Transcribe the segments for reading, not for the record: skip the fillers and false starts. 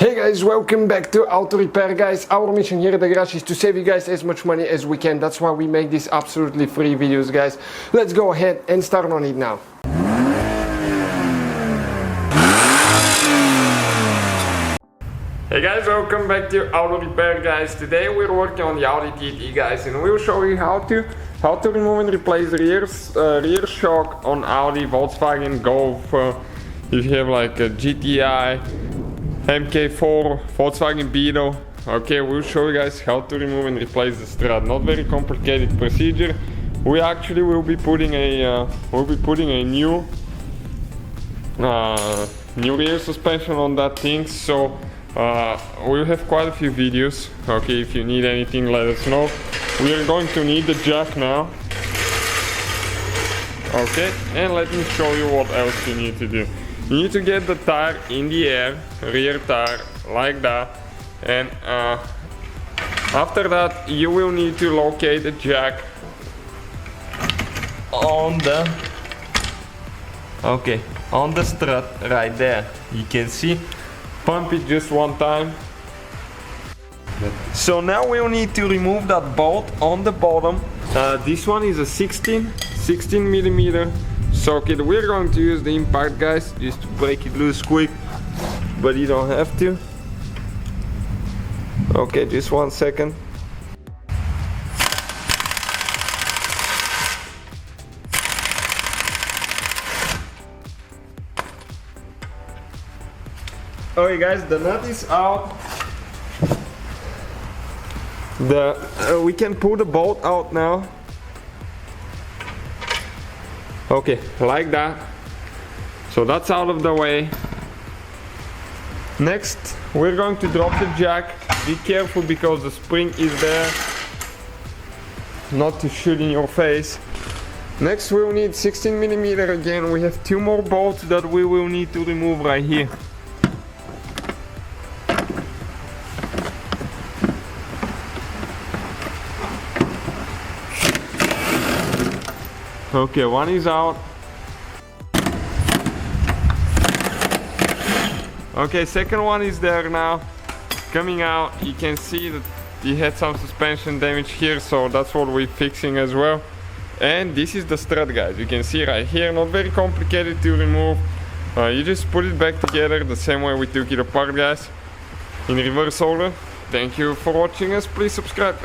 Hey guys, welcome back to Auto Repair, guys. Our mission here at the garage is to save you guys as much money as we can. That's why we make these absolutely free videos, guys. Let's go ahead and start on it now. Hey guys, welcome back to Auto Repair, guys. Today we're working on the Audi TT, guys, and we'll show you how to remove and replace the rear shock on Audi, Volkswagen Golf. If you have like a GTI, MK4, Volkswagen Beetle. Okay, we'll show you guys how to remove and replace the strut. Not very complicated procedure. We actually will be putting a new rear suspension on that thing. So we'll have quite a few videos. Okay, if you need anything, let us know. We are going to need the jack now. Okay, and let me show you what else you need to do. You need to get the tire in the air, rear tire, like that, and after that you will need to locate the jack on the strut right there. You can see, pump it just one time. So now we'll need to remove that bolt on the bottom. This one is a 16 millimeter socket. We're going to use the impact, guys, just to break it loose quick, but you don't have to. Okay, just 1 second. Okay guys, the nut is out. We can pull the bolt out now. Okay, like that. So that's out of the way. Next, we're going to drop the jack. Be careful because the spring is there, not to shoot in your face. Next, we'll need 16 millimeter again. We have 2 more bolts that we will need to remove right here. Okay, one is out. Okay, second one is there now, coming out. You can see that he had some suspension damage here, so that's what we're fixing as well. And this is the strut, guys. You can see right here, not very complicated to remove. You just put it back together the same way we took it apart, guys, in reverse order. Thank you for watching us. Please subscribe.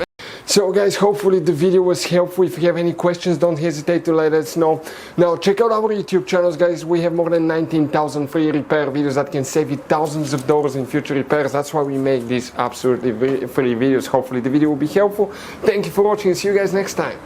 So guys, hopefully the video was helpful. If you have any questions, don't hesitate to let us know. Now check out our YouTube channels, guys. We have more than 19,000 free repair videos that can save you thousands of dollars in future repairs. That's why we make these absolutely free videos. Hopefully the video will be helpful. Thank you for watching. See you guys next time.